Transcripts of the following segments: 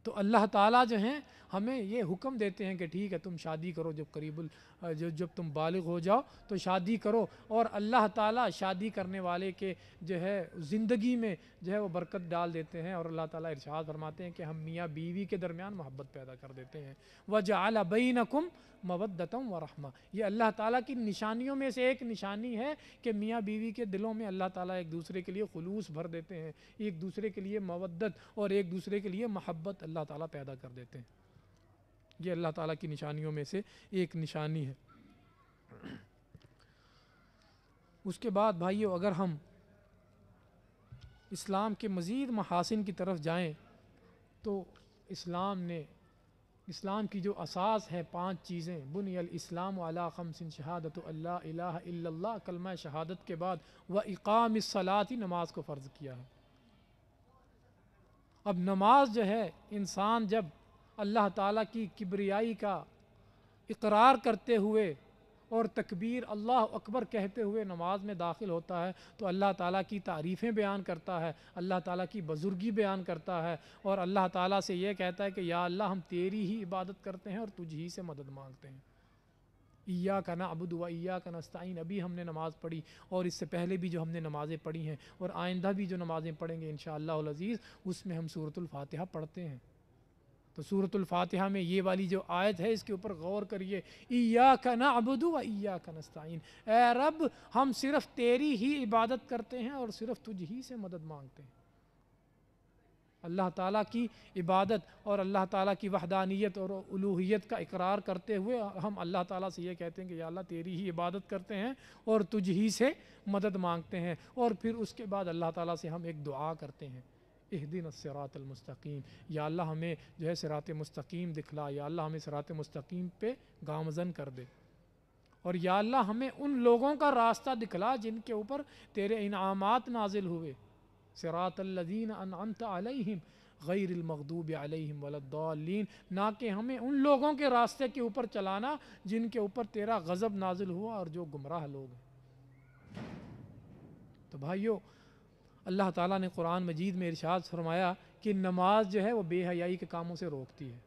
تو اللہ تعالیٰ جو ہیں ہمیں یہ حکم دیتے ہیں کہ ٹھیک ہے تم شادی کرو، جب تم بالغ ہو جاؤ تو شادی کرو، اور اللہ تعالیٰ شادی کرنے والے کے جو ہے زندگی میں جو ہے وہ برکت ڈال دیتے ہیں، اور اللہ تعالیٰ ارشاد فرماتے ہیں کہ ہم میاں بیوی کے درمیان محبت پیدا کر دیتے ہیں۔ وَجَعَلَ بَيْنَكُمْ مَوَدَّةً وَرَحْمَةً، یہ اللہ تعالیٰ کی نشانیوں میں سے ایک نشانی ہے کہ میاں بیوی کے دلوں میں اللہ تعالیٰ ایک دوسرے کے لیے خلوص بھر دیتے ہیں، ایک دوسرے کے لیے مودت اور ایک دوسرے کے لیے محبت اللہ تعالیٰ پیدا کر دیتے ہیں۔ یہ اللہ تعالیٰ کی نشانیوں میں سے ایک نشانی ہے۔ اس کے بعد بھائیو، اگر ہم اسلام کے مزید محاسن کی طرف جائیں تو اسلام کی جو اساس ہے 5 چیزیں، بنی الاسلام علی 5 شہادت اللہ الہ الا اللہ، کلمہ شہادت کے بعد واقام الصلاۃ، نماز کو فرض کیا ہے۔ اب نماز جو ہے، انسان جب اللہ تعالیٰ کی کبریائی کا اقرار کرتے ہوئے اور تکبیر اللہ اکبر کہتے ہوئے نماز میں داخل ہوتا ہے تو اللہ تعالیٰ کی تعریفیں بیان کرتا ہے، اللہ تعالیٰ کی بزرگی بیان کرتا ہے، اور اللہ تعالیٰ سے یہ کہتا ہے کہ یا اللہ ہم تیری ہی عبادت کرتے ہیں اور تجھ ہی سے مدد مانگتے ہیں۔ ایاک نعبد و ایاک نستعین، ابھی ہم نے نماز پڑھی، اور اس سے پہلے بھی جو ہم نے نمازیں پڑھی ہیں اور آئندہ بھی جو نمازیں پڑھیں گے انشاءاللہ العزیز، اس میں ہم سورۃ الفاتحہ پڑھتے ہیں۔ تو سورۃ الفاتحہ میں یہ والی جو آیت ہے اس کے اوپر غور کریے، ایاک نعبد و ایاک نستعین، اے رب ہم صرف تیری ہی عبادت کرتے ہیں اور صرف تجھ ہی سے مدد مانگتے ہیں۔ اللہ تعالیٰ کی عبادت اور اللہ تعالیٰ کی وحدانیت اور الوہیت کا اقرار کرتے ہوئے ہم اللہ تعالیٰ سے یہ کہتے ہیں کہ یا اللہ تیری ہی عبادت کرتے ہیں اور تجھ ہی سے مدد مانگتے ہیں، اور پھر اس کے بعد اللہ تعالیٰ سے ہم ایک دعا کرتے ہیں، اہدنا الصراط المستقیم، یا اللہ ہمیں جو ہے صراط مستقیم دکھلا، یا اللہ ہمیں صراط مستقیم پہ گامزن کر دے، اور یا اللہ ہمیں ان لوگوں کا راستہ دکھلا جن کے اوپر تیرے انعامات نازل ہوئے، صراط الذین انعمت علیہم غیر المغضوب علیہم ولا الضالین، نہ کہ ہمیں ان لوگوں کے راستے کے اوپر چلانا جن کے اوپر تیرا غضب نازل ہوا اور جو گمراہ لوگ ہیں۔ تو بھائیو، اللہ تعالیٰ نے قرآن مجید میں ارشاد فرمایا کہ نماز جو ہے وہ بے حیائی کے کاموں سے روکتی ہے،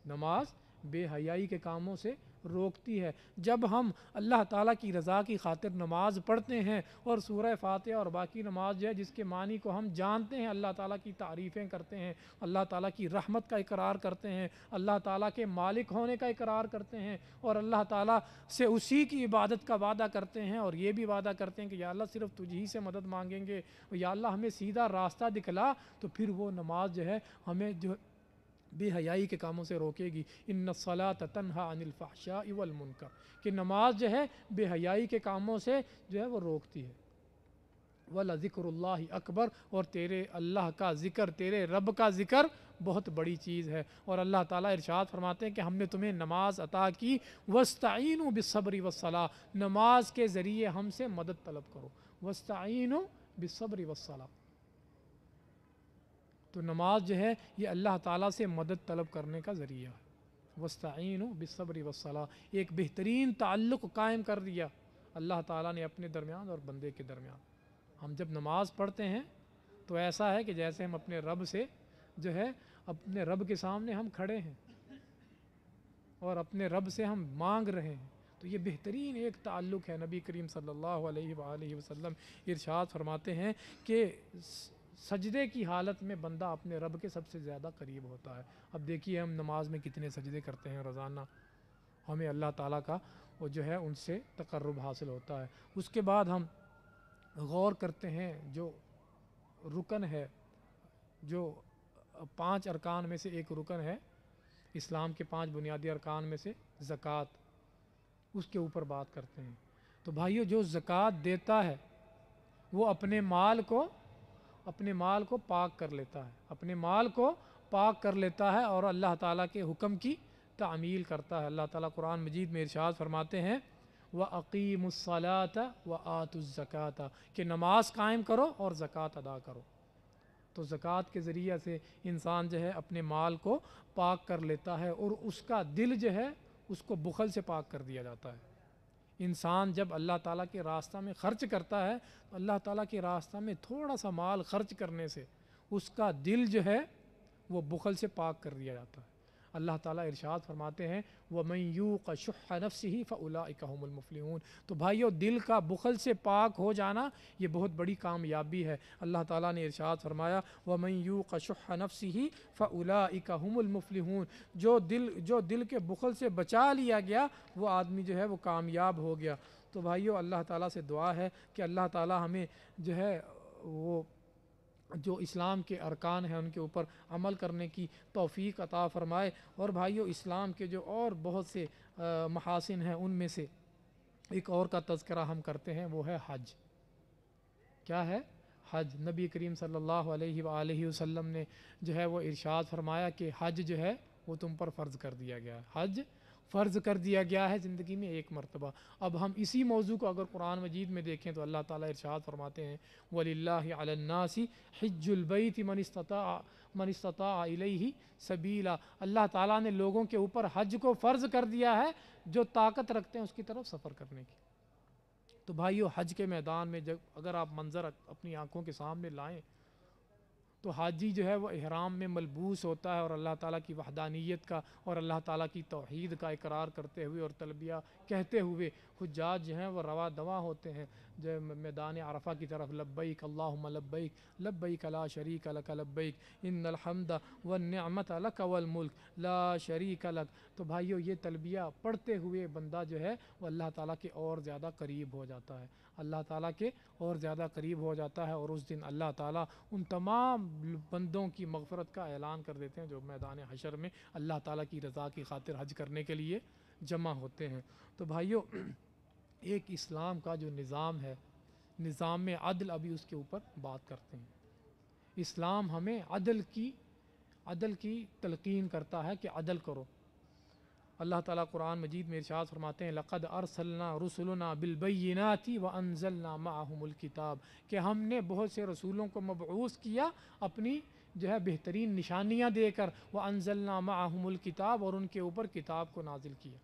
نماز بے حیائی کے کاموں سے روکتی ہے۔ جب ہم اللہ تعالیٰ کی رضا کی خاطر نماز پڑھتے ہیں اور سورہ فاتحہ اور باقی نماز جو ہے جس کے معنی کو ہم جانتے ہیں، اللہ تعالیٰ کی تعریفیں کرتے ہیں، اللہ تعالیٰ کی رحمت کا اقرار کرتے ہیں، اللہ تعالیٰ کے مالک ہونے کا اقرار کرتے ہیں، اور اللہ تعالیٰ سے اسی کی عبادت کا وعدہ کرتے ہیں، اور یہ بھی وعدہ کرتے ہیں کہ یا اللہ صرف تجھ ہی سے مدد مانگیں گے، یا اللہ ہمیں سیدھا راستہ دکھلا، تو پھر وہ نماز جو ہے ہمیں جو بے حیائی کے کاموں سے روکے گی۔ ان الصلاۃ تنہا عن الفحشاء والمنکر، کہ نماز جو ہے بے حیائی کے کاموں سے جو ہے وہ روکتی ہے۔ وَلَذِكْرُ اللَّهِ اکبر، اور تیرے اللہ کا ذکر، تیرے رب کا ذکر بہت بڑی چیز ہے، اور اللہ تعالیٰ ارشاد فرماتے ہیں کہ ہم نے تمہیں نماز عطا کی، وَاسْتَعِينُوا بِالصَّبْرِ وَالصَّلَاةِ، نماز کے ذریعے ہم سے مدد طلب کرو، وَاسْتَعِينُوا بِالصَّبْرِ وَالصَّلَاةِ۔ تو نماز جو ہے یہ اللہ تعالیٰ سے مدد طلب کرنے کا ذریعہ ہے۔ وَاسْتَعِينُوا بِالصَّبْرِ وَالصَّلَاةِ، ایک بہترین تعلق قائم کر دیا اللہ تعالیٰ نے اپنے درمیان اور بندے کے درمیان۔ ہم جب نماز پڑھتے ہیں تو ایسا ہے کہ جیسے ہم اپنے رب سے جو ہے اپنے رب کے سامنے ہم کھڑے ہیں اور اپنے رب سے ہم مانگ رہے ہیں، تو یہ بہترین ایک تعلق ہے۔ نبی کریم صلی اللہ علیہ وآلہ وسلم ارشاد فرماتے ہیں کہ سجدے کی حالت میں بندہ اپنے رب کے سب سے زیادہ قریب ہوتا ہے۔ اب دیکھیے ہم نماز میں کتنے سجدے کرتے ہیں روزانہ، ہمیں اللہ تعالیٰ کا وہ جو ہے ان سے تقرب حاصل ہوتا ہے۔ اس کے بعد ہم غور کرتے ہیں جو رکن ہے، جو 5 ارکان میں سے ایک رکن ہے، اسلام کے 5 بنیادی ارکان میں سے زکوٰۃ، اس کے اوپر بات کرتے ہیں۔ تو بھائیو، جو زکوٰۃ دیتا ہے وہ اپنے مال کو پاک کر لیتا ہے، اپنے مال کو پاک کر لیتا ہے اور اللہ تعالیٰ کے حکم کی تعمیل کرتا ہے۔ اللہ تعالیٰ قرآن مجید میں ارشاد فرماتے ہیں وَأَقِيمُوا الصَّلَاةَ وَآتُوا الزَّكَاةَ، کہ نماز قائم کرو اور زکوٰۃ ادا کرو۔ تو زکوٰۃ کے ذریعے سے انسان جو ہے اپنے مال کو پاک کر لیتا ہے، اور اس کا دل جو ہے اس کو بخل سے پاک کر دیا جاتا ہے۔ انسان جب اللہ تعالیٰ کے راستہ میں خرچ کرتا ہے تو اللہ تعالیٰ کے راستہ میں تھوڑا سا مال خرچ کرنے سے اس کا دل جو ہے وہ بخل سے پاک کر دیا جاتا ہے۔ اللہ تعالیٰ ارشاد فرماتے ہیں وَمَن يُوقَ شُحَّ نَفْسِهِ فَأُولَٰئِكَ هُمُ الْمُفْلِحُونَ۔ تو بھائیو، دل کا بخل سے پاک ہو جانا یہ بہت بڑی کامیابی ہے۔ اللہ تعالیٰ نے ارشاد فرمایا وَمَن يُوقَ شُحَّ نَفْسِهِ فَأُولَٰئِكَ هُمُ الْمُفْلِحُونَ۔ جو دل کے بخل سے بچا لیا گیا وہ آدمی جو ہے وہ کامیاب ہو گیا۔ تو بھائیو، اللہ تعالیٰ سے دعا ہے کہ اللہ تعالیٰ ہمیں جو ہے وہ جو اسلام کے ارکان ہیں ان کے اوپر عمل کرنے کی توفیق عطا فرمائے۔ اور بھائیو، اسلام کے جو اور بہت سے محاسن ہیں ان میں سے ایک اور کا تذکرہ ہم کرتے ہیں، وہ ہے حج۔ کیا ہے؟ حج۔ نبی کریم صلی اللہ علیہ وآلہ وسلم نے جو ہے وہ ارشاد فرمایا کہ حج جو ہے وہ تم پر فرض کر دیا گیا ہے۔ حج فرض کر دیا گیا ہے زندگی میں ایک مرتبہ۔ اب ہم اسی موضوع کو اگر قرآن مجید میں دیکھیں تو اللہ تعالیٰ ارشاد فرماتے ہیں وَلِلَّهِ عَلَى النَّاسِ حِجُّ الْبَيْتِ مَنِ اسْتَطَاعَ إِلَيْهِ سَبِيلًا۔ اللہ تعالیٰ نے لوگوں کے اوپر حج کو فرض کر دیا ہے جو طاقت رکھتے ہیں اس کی طرف سفر کرنے کی۔ تو بھائیو، حج کے میدان میں جب اگر آپ منظر اپنی آنکھوں کے سامنے لائیں تو حاجی جو ہے وہ احرام میں ملبوس ہوتا ہے اور اللہ تعالیٰ کی وحدانیت کا اور اللہ تعالیٰ کی توحید کا اقرار کرتے ہوئے اور تلبیہ کہتے ہوئے حجاج جو ہیں وہ رواں دواں ہوتے ہیں جو میدان عرفہ کی طرف لبیک اللہم لبیک لبیک لا شریک لک لبیک ان الحمد والنعمت لک والملک لا شریک لک۔ تو بھائیو، یہ تلبیہ پڑھتے ہوئے بندہ جو ہے وہ اللہ تعالیٰ کے اور زیادہ قریب ہو جاتا ہے، اللہ تعالیٰ کے اور زیادہ قریب ہو جاتا ہے، اور اس دن اللہ تعالیٰ ان تمام بندوں کی مغفرت کا اعلان کر دیتے ہیں جو میدان حشر میں اللہ تعالیٰ کی رضا کی خاطر حج کرنے کے لیے جمع ہوتے ہیں۔ تو بھائیو، ایک اسلام کا جو نظام ہے، نظام عدل، ابھی اس کے اوپر بات کرتے ہیں۔ اسلام ہمیں عدل کی تلقین کرتا ہے کہ عدل کرو۔ اللہ تعالیٰ قرآن مجید میں ارشاد فرماتے ہیں لَقَدْ أَرْسَلْنَا رُسُلُنَا بِالْبَيِّنَاتِ وَأَنزَلْنَا مَعَهُمُ الْكِتَابَ کہ ہم نے بہت سے رسولوں کو مبعوث کیا اپنی جو ہے بہترین نشانیاں دے کر، وَأَنزَلْنَا مَعَهُمُ الْكِتَابَ اور ان کے اوپر کتاب کو نازل کیا،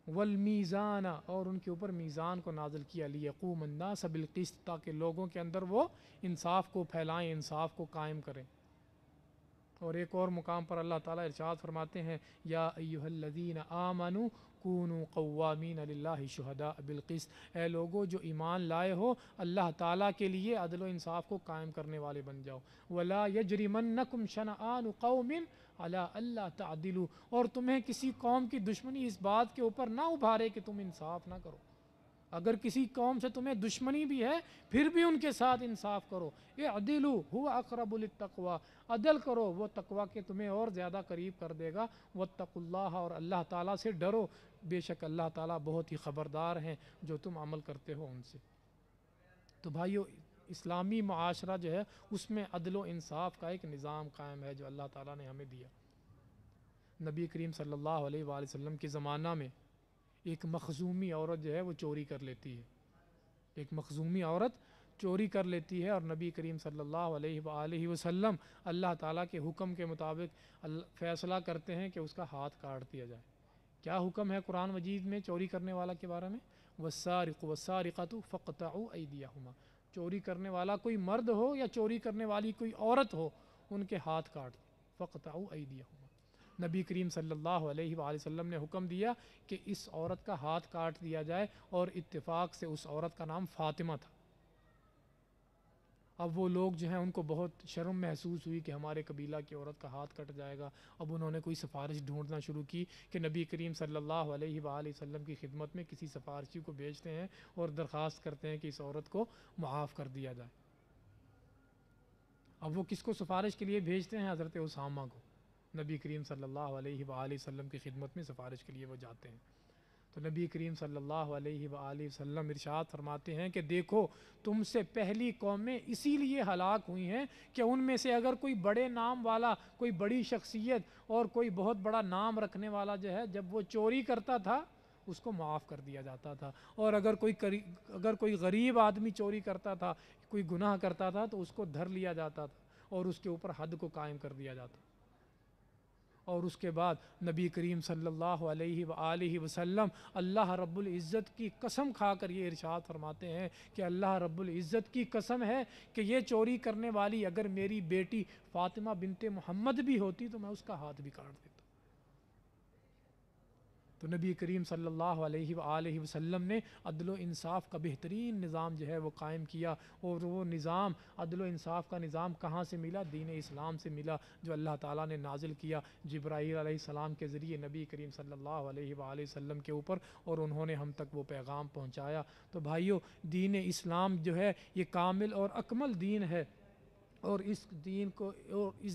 وَالْمِيزَانَ اور ان کے اوپر میزان کو نازل کیا، لِيَقُومَ النَّاسَ بِالْقِسْطِ تاکہ لوگوں کے اندر وہ انصاف کو پھیلائیں، انصاف کو قائم کریں۔ اور ایک اور مقام پر اللہ تعالیٰ ارشاد فرماتے ہیں یا ایھا الذین آمنوا کونوا قوامین للہ شہداء بالقسط، اے لوگو جو ایمان لائے ہو اللہ تعالیٰ کے لیے عدل و انصاف کو قائم کرنے والے بن جاؤ۔ ولا یجرمنکم شنآن قوم علی الا تعدلوا اور تمہیں کسی قوم کی دشمنی اس بات کے اوپر نہ ابھارے کہ تم انصاف نہ کرو۔ اگر کسی قوم سے تمہیں دشمنی بھی ہے پھر بھی ان کے ساتھ انصاف کرو۔ اعدلوا هو اقرب للتقوی، عدل کرو، وہ تقوی کے تمہیں اور زیادہ قریب کر دے گا۔ واتقوا اللہ اور اللہ تعالیٰ سے ڈرو، بے شک اللہ تعالیٰ بہت ہی خبردار ہیں جو تم عمل کرتے ہو ان سے۔ تو بھائیو، اسلامی معاشرہ جو ہے اس میں عدل و انصاف کا ایک نظام قائم ہے جو اللہ تعالیٰ نے ہمیں دیا۔ نبی کریم صلی اللہ علیہ وآلہ وسلم کے زمانہ میں ایک مخزومی عورت جو ہے وہ چوری کر لیتی ہے، ایک مخزومی عورت چوری کر لیتی ہے اور نبی کریم صلی اللہ علیہ وآلہ وسلم اللہ تعالیٰ کے حکم کے مطابق فیصلہ کرتے ہیں کہ اس کا ہاتھ کاٹ دیا جائے۔ کیا حکم ہے قرآن مجید میں چوری کرنے والا کے بارے میں؟ والسارق والسارقۃ فاقطعوا ایدیہما، چوری کرنے والا کوئی مرد ہو یا چوری کرنے والی کوئی عورت ہو ان کے ہاتھ کاٹ دیں، فاقطعوا ایدیہما۔ نبی کریم صلی اللہ علیہ وآلہ وسلم نے حکم دیا کہ اس عورت کا ہاتھ کاٹ دیا جائے، اور اتفاق سے اس عورت کا نام فاطمہ تھا۔ اب وہ لوگ جو ہیں ان کو بہت شرم محسوس ہوئی کہ ہمارے قبیلہ کی عورت کا ہاتھ کٹ جائے گا۔ اب انہوں نے کوئی سفارش ڈھونڈنا شروع کی کہ نبی کریم صلی اللہ علیہ وآلہ وسلم کی خدمت میں کسی سفارشی کو بھیجتے ہیں اور درخواست کرتے ہیں کہ اس عورت کو معاف کر دیا جائے۔ اب وہ کس کو سفارش کے لیے بھیجتے ہیں؟ حضرت اسامہ کو۔ نبی کریم صلی اللہ علیہ وآلہ وسلم کی خدمت میں سفارش کے لیے وہ جاتے ہیں۔ تو نبی کریم صلی اللہ علیہ وآلہ وسلم ارشاد فرماتے ہیں کہ دیکھو، تم سے پہلی قومیں اسی لیے ہلاک ہوئی ہیں کہ ان میں سے اگر کوئی بڑے نام والا، کوئی بڑی شخصیت اور کوئی بہت بڑا نام رکھنے والا جو ہے جب وہ چوری کرتا تھا اس کو معاف کر دیا جاتا تھا، اور اگر کوئی غریب آدمی چوری کرتا تھا، کوئی گناہ کرتا تھا تو اس کو دھر لیا جاتا تھا اور اس کے اوپر حد کو قائم کر دیا جاتا۔ اور اس کے بعد نبی کریم صلی اللہ علیہ وآلہ وسلم اللہ رب العزت کی قسم کھا کر یہ ارشاد فرماتے ہیں کہ اللہ رب العزت کی قسم ہے کہ یہ چوری کرنے والی اگر میری بیٹی فاطمہ بنت محمد بھی ہوتی تو میں اس کا ہاتھ بھی کاٹ دیتا۔ تو نبی کریم صلی اللہ علیہ وآلہ وسلم نے عدل و انصاف کا بہترین نظام جو ہے وہ قائم کیا، اور وہ نظام عدل و انصاف کا نظام کہاں سے ملا؟ دین اسلام سے ملا، جو اللہ تعالیٰ نے نازل کیا جبرائیل علیہ السلام کے ذریعے نبی کریم صلی اللہ علیہ وآلہ وسلم کے اوپر، اور انہوں نے ہم تک وہ پیغام پہنچایا۔ تو بھائیو، دین اسلام جو ہے یہ کامل اور اکمل دین ہے، اور اس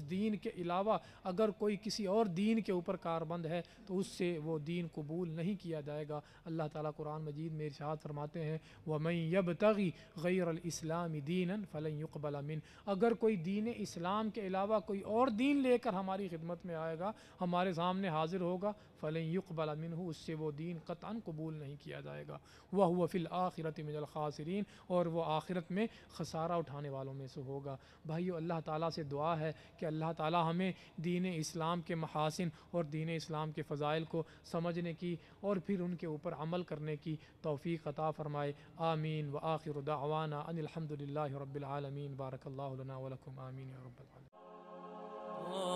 دین کے علاوہ اگر کوئی کسی اور دین کے اوپر کاربند ہے تو اس سے وہ دین قبول نہیں کیا جائے گا۔ اللہ تعالیٰ قرآن مجید میں ارشاد فرماتے ہیں وَمَن يَبْتَغِ غَيْرَ الْإِسْلَامِ دِينًا فَلَن يُقْبَلَ مِنْهُ، اگر کوئی دین اسلام کے علاوہ کوئی اور دین لے کر ہماری خدمت میں آئے گا، ہمارے سامنے حاضر ہوگا، فَلَن يُقْبَلَ مِنْهُ، اس سے وہ دین قطعاً قبول نہیں کیا جائے گا۔ وَهُوَ فِي الْآخِرَةِ مِنَ الْخَاسِرِينَ، اور وہ آخرت میں خسارہ اٹھانے والوں میں سے ہوگا۔ بھائیو، اللہ تعالیٰ سے دعا ہے کہ اللہ تعالیٰ ہمیں دین اسلام کے محاسن اور دین اسلام کے فضائل کو سمجھنے کی اور پھر ان کے اوپر عمل کرنے کی توفیق عطا فرمائے۔ آمین۔ وآخر دعوانا ان الحمد للہ رب العالمین۔ بارک اللہ لنا ولکم، آمین یا رب العالمین۔ Oh